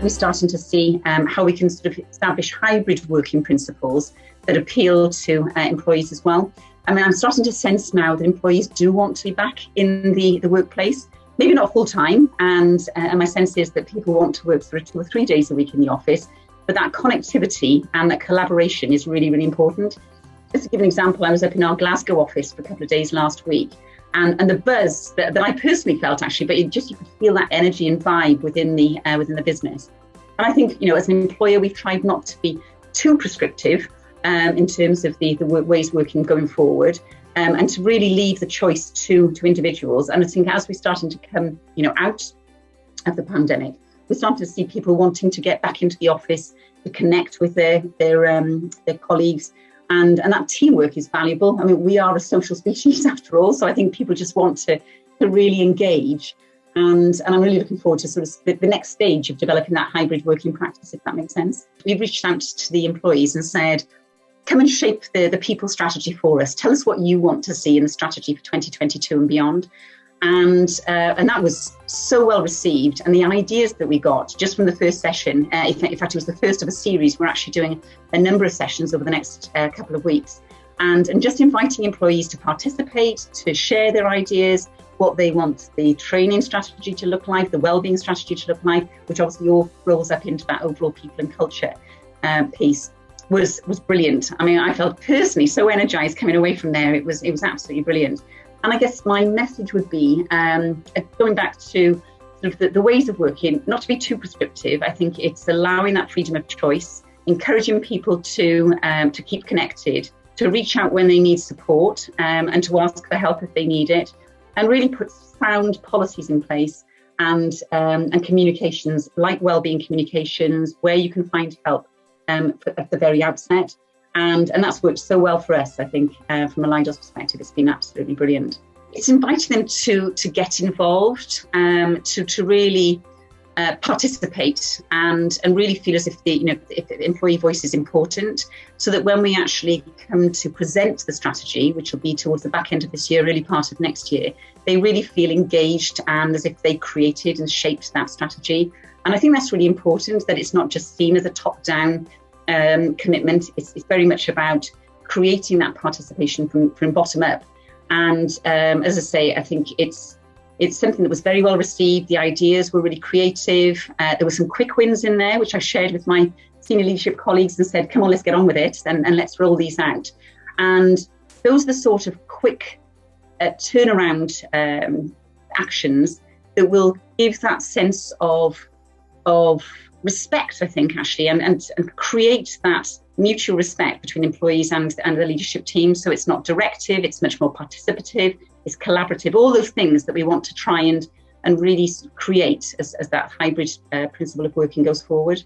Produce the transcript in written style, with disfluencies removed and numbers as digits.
We're starting to see how we can sort of establish hybrid working principles that appeal to employees as well. I mean, I'm starting to sense now that employees do want to be back in the workplace, maybe not full time, and my sense is that people want to work sort of 2 or 3 days a week in the office, but that connectivity and that collaboration is really, really important. Just to give an example, I was up in our Glasgow office for a couple of days last week, and the buzz that I personally felt actually, but you could feel that energy and vibe within the business. And I think, as an employer, we've tried not to be too prescriptive in terms of the ways working going forward, and to really leave the choice to individuals. And I think as we're starting to come, out of the pandemic, we're starting to see people wanting to get back into the office to connect with their colleagues. And that teamwork is valuable. I mean, we are a social species after all, so I think people just want to really engage. And I'm really looking forward to sort of the next stage of developing that hybrid working practice, if that makes sense. We've reached out to the employees and said, come and shape the people strategy for us. Tell us what you want to see in the strategy for 2022 and beyond. And that was so well received. And the ideas that we got just from the first session, in fact, it was the first of a series. We're actually doing a number of sessions over the next couple of weeks. And just inviting employees to participate, to share their ideas, what they want the training strategy to look like, the wellbeing strategy to look like, which obviously all rolls up into that overall people and culture piece, was brilliant. I mean, I felt personally so energized coming away from there. It was absolutely brilliant. And I guess my message would be, going back to sort of the ways of working, not to be too prescriptive. I think it's allowing that freedom of choice, encouraging people to keep connected, to reach out when they need support, and to ask for help if they need it, and really put sound policies in place and communications, like wellbeing communications, where you can find help at the very outset. And that's worked so well for us, I think, from a Leidos perspective. It's been absolutely brilliant. It's inviting them to get involved, to really participate and really feel as if the employee voice is important, so that when we actually come to present the strategy, which will be towards the back end of this year, really part of next year, they really feel engaged and as if they created and shaped that strategy. And I think that's really important, that it's not just seen as a top-down commitment. It's very much about creating that participation from bottom up. And as I say, I think it's something that was very well received. The ideas were really creative. There were some quick wins in there, which I shared with my senior leadership colleagues and said, come on, let's get on with it and let's roll these out. And those are the sort of quick turnaround actions that will give that sense of respect, I think, actually, and create that mutual respect between employees and the leadership team. So it's not directive, it's much more participative, it's collaborative, all those things that we want to try and really create as that hybrid principle of working goes forward.